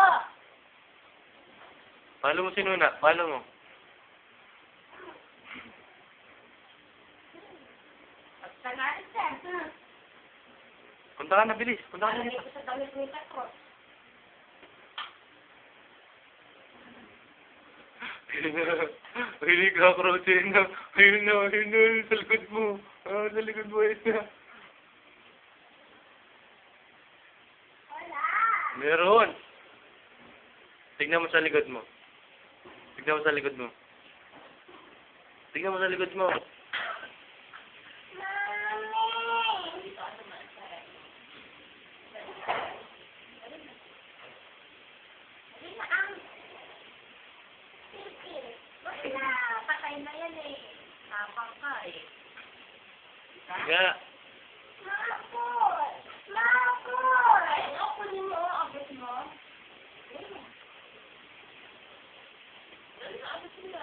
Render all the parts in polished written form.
po. Follow mo si Nuna. Follow mo. Pagsangalit siya. Punta ka na, bilis. Punta ka na Nalagay dito. ko sa damit ni Petro. Hindi ka, Krause na. Ayun na, sa likod mo. Ah, sa likod mo, ayun na. Wala. Meron. Tignan mo sa likod mo. Tignan mo sa likod mo. Tignan mo sa likod mo. Patay na yan eh. Tapang ka eh. Tiga. Makul! Makul! Ay, kunin mo, abot mo. Abot mo.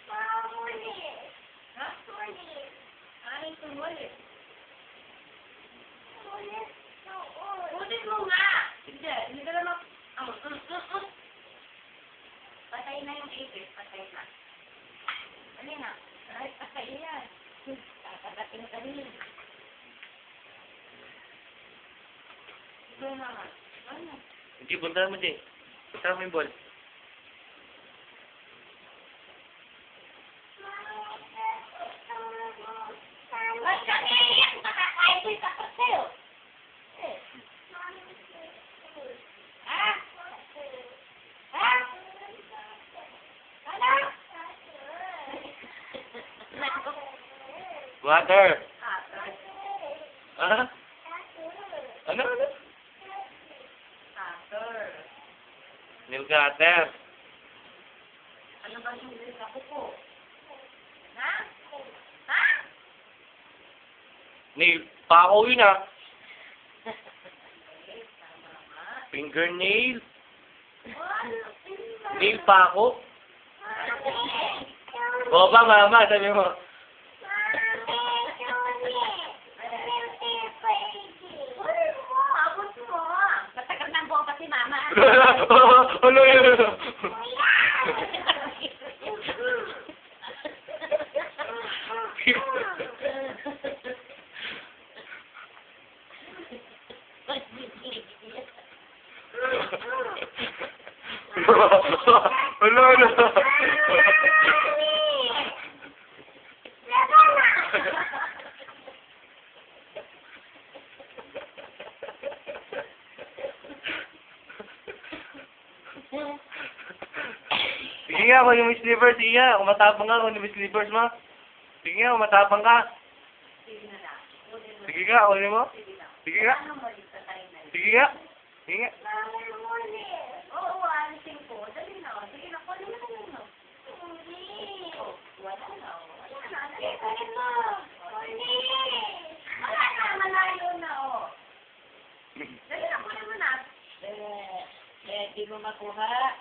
Mamulit. Ha? Mulit. Ano yung tumulit? Mulit. Mulit mo nga! Hindi. Hindi ka naman. Patay na yung ipis. Patay na. Ano na? Ay, patay yan. Kakadating ka rin. Ito naman. Ano? Hindi, punta mo din. Punta mo yung ball. Ba't ka naiyak? Nakakain ko yung kapat sa'yo. Ha? Ha? Ano? Water. Ah? Ano? Nail cutter. Ano ba yung nilil ako po? Ha? Ha? Nail. Pako yun ah. Fingernail. Nail pako. Boba mama, sabi mo. Abot mo. Matagal ng buong pa si mama. Ano yun? Ano? Sige nga, kunin mo yung slippers. Sige nga, umatapang ka, kunin mo yung slippers mo. Sige nga, umatapang ka. Sige nga, kunin mo. Sige nga. Sige nga. Sige nga. Oo, alisin ko. Dali na. Sige na, kunin mo na. Wala na. Sige, kunin mo. Wala na, malayo na, oh. Dali na, kunin mo na. Di mo makuha.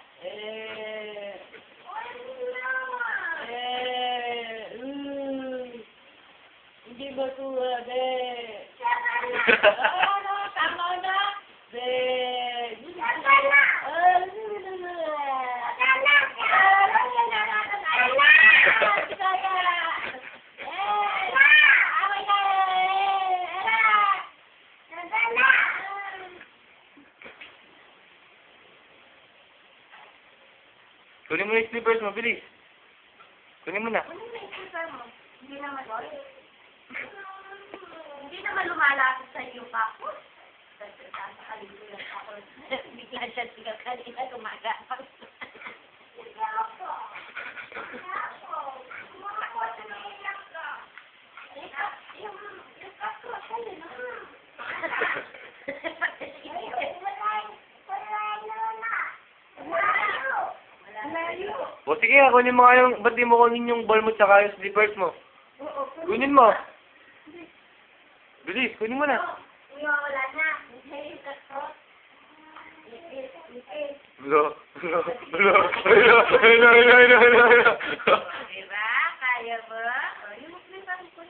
Hindi makuha, tama na. Kunin mo yung slippers mo, bilis. Kunin mo na. Hindi naman lumalapit sa iyo pa ako. Bigla siya siya kanina gumagapang. O sige nga, kunin mo nga yung, ba't di mo kunin yung ball mo tsaka yung slippers mo? Kunin mo. Bilis, kunin mo na. Wala na. Hello. Diba? Kaya ba? Yung muslim pa rin ko